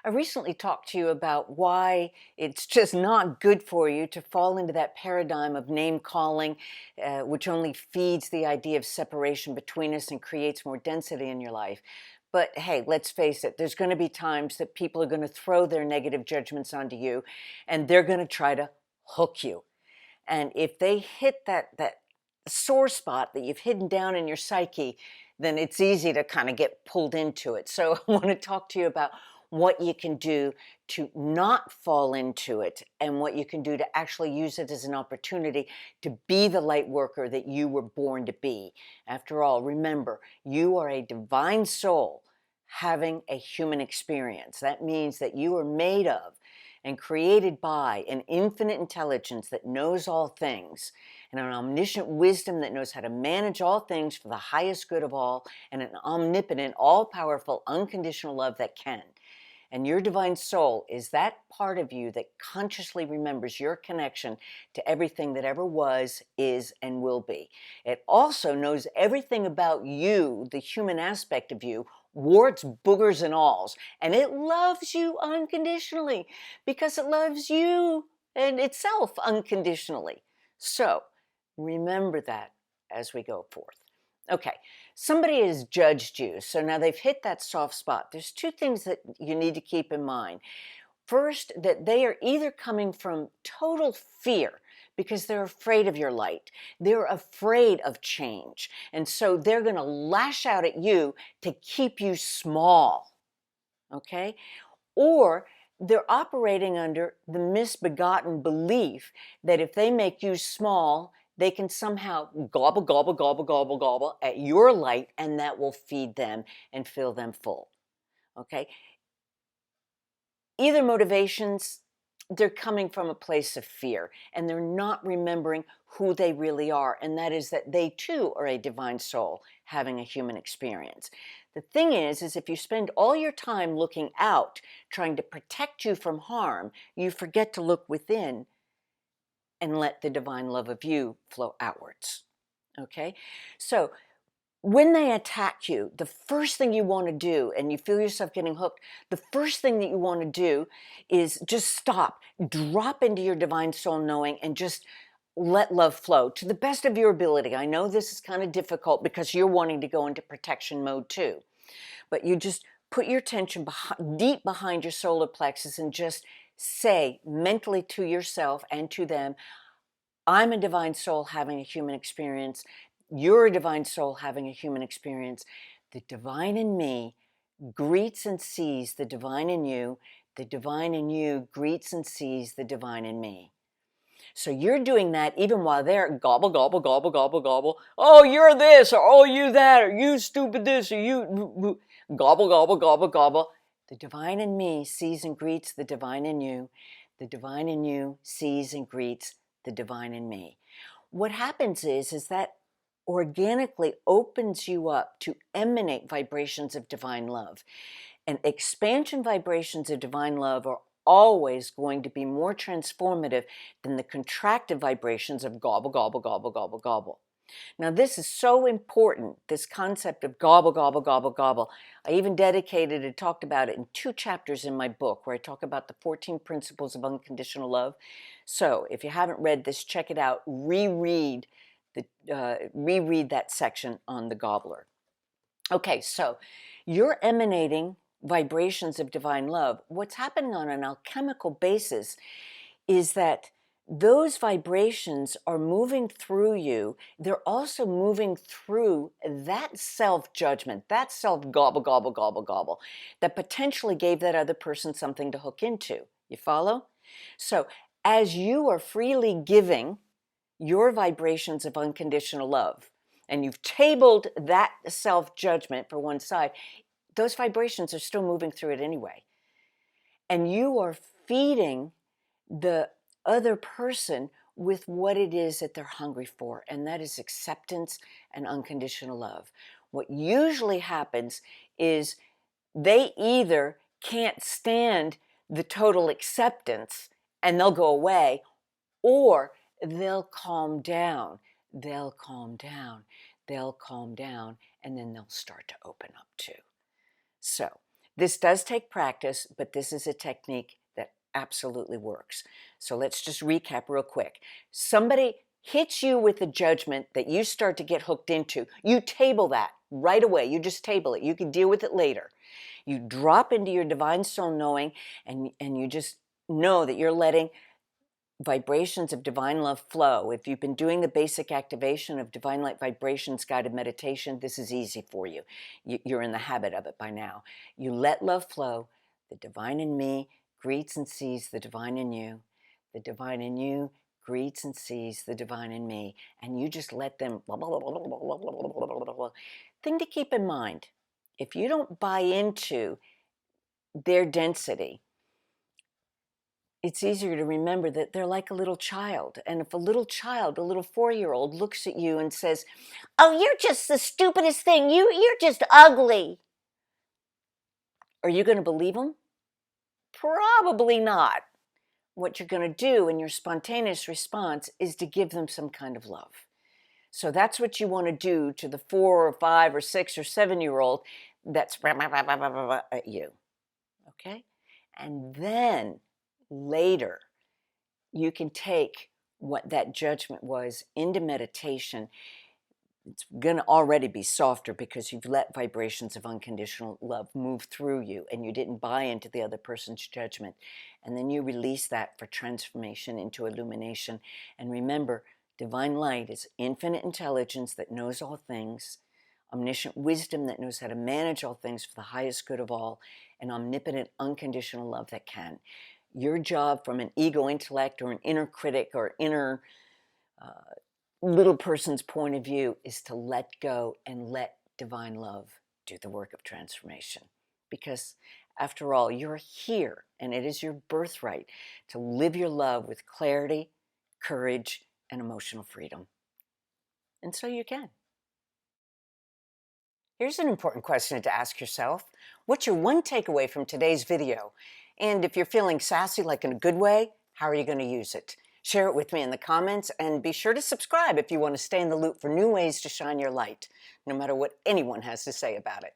I recently talked to you about why it's just not good for you to fall into that paradigm of name calling, which only feeds the idea of separation between us and creates more density in your life. But hey, let's face it, there's going to be times that people are going to throw their negative judgments onto you and they're going to try to hook you. And if they hit that sore spot that you've hidden down in your psyche, then it's easy to kind of get pulled into it. So I want to talk to you about what you can do to not fall into it and what you can do to actually use it as an opportunity to be the light worker that you were born to be. After all, remember, you are a divine soul having a human experience. That means that you are made of and created by an infinite intelligence that knows all things, and an omniscient wisdom that knows how to manage all things for the highest good of all, and an omnipotent, all-powerful, unconditional love that can. And your divine soul is that part of you that consciously remembers your connection to everything that ever was, is, and will be. It also knows everything about you, the human aspect of you, warts, boogers, and alls. And it loves you unconditionally because it loves you and itself unconditionally. So remember that as we go forth. Okay, somebody has judged you, so now they've hit that soft spot. There's two things that you need to keep in mind. First, that they are either coming from total fear because they're afraid of your light. They're afraid of change. And so they're going to lash out at you to keep you small. Okay? Or they're operating under the misbegotten belief that if they make you small, they can somehow gobble, gobble, gobble, gobble, gobble at your light, and that will feed them and fill them full. Okay? Either motivations, they're coming from a place of fear, and they're not remembering who they really are, and that is that they too are a divine soul having a human experience. The thing is if you spend all your time looking out, trying to protect you from harm, you forget to look within and let the divine love of you flow outwards. Okay? So when they attack you, the first thing you want to do, and you feel yourself getting hooked, the first thing that you want to do is just stop, drop into your divine soul knowing, and just let love flow to the best of your ability. I know this is kind of difficult because you're wanting to go into protection mode too, but you just put your attention deep behind your solar plexus and just say mentally to yourself and to them, I'm a divine soul having a human experience. You're a divine soul having a human experience. The divine in me greets and sees the divine in you. The divine in you greets and sees the divine in me. So you're doing that even while they're gobble, gobble, gobble, gobble, gobble. Oh, you're this, or oh, you that, or you stupid this, or you gobble, gobble, gobble, gobble. The divine in me sees and greets the divine in you. The divine in you sees and greets the divine in me. What happens is that organically opens you up to emanate vibrations of divine love. And expansion vibrations of divine love are always going to be more transformative than the contracted vibrations of gobble, gobble, gobble, gobble, gobble. Now, this is so important, this concept of gobble, gobble, gobble, gobble. I even dedicated and talked about it in 2 chapters in my book where I talk about the 14 principles of unconditional love. So if you haven't read this, check it out. Reread that section on the gobbler. Okay, so you're emanating vibrations of divine love. What's happening on an alchemical basis is that those vibrations are moving through you. They're also moving through that self-judgment, that self-gobble, gobble, gobble, gobble, that potentially gave that other person something to hook into. You follow? So as you are freely giving your vibrations of unconditional love, and you've tabled that self-judgment for one side, those vibrations are still moving through it anyway. And you are feeding the other person with what it is that they're hungry for, and that is acceptance and unconditional love. What usually happens is they either can't stand the total acceptance and they'll go away, or they'll calm down. They'll calm down. They'll calm down, and then they'll start to open up too. So This does take practice, but this is a technique that absolutely works. So let's just recap real quick. Somebody hits you with a judgment that you start to get hooked into. You table that right away. You just table it. You can deal with it later. You drop into your divine soul knowing, and you just know that you're letting vibrations of divine love flow. If you've been doing the basic activation of divine light vibrations guided meditation, this is easy for you. You're in the habit of it by now. You let love flow. The divine in me greets and sees the divine in you. The divine in you greets and sees the divine in me. And you just let them blah, blah, blah, blah, blah, blah, blah, blah, blah, blah, blah. Thing to keep in mind, if you don't buy into their density, it's easier to remember that they're like a little child. And if a little child, a little 4-year-old, looks at you and says, "Oh, you're just the stupidest thing. You're just ugly." Are you going to believe them? Probably not. What you're going to do in your spontaneous response is to give them some kind of love. So that's what you want to do to the 4 or 5 or 6 or 7-year-old that's at you. Okay? And then later, you can take what that judgment was into meditation. It's going to already be softer because you've let vibrations of unconditional love move through you and you didn't buy into the other person's judgment. And then you release that for transformation into illumination. And remember, divine light is infinite intelligence that knows all things, omniscient wisdom that knows how to manage all things for the highest good of all, and omnipotent unconditional love that can. Your job from an ego intellect or an inner critic or inner little person's point of view is to let go and let divine love do the work of transformation. Because after all, you're here and it is your birthright to live your love with clarity, courage, and emotional freedom. And so you can. Here's an important question to ask yourself. What's your one takeaway from today's video? And if you're feeling sassy, like in a good way, how are you going to use it? Share it with me in the comments and be sure to subscribe if you want to stay in the loop for new ways to shine your light, no matter what anyone has to say about it.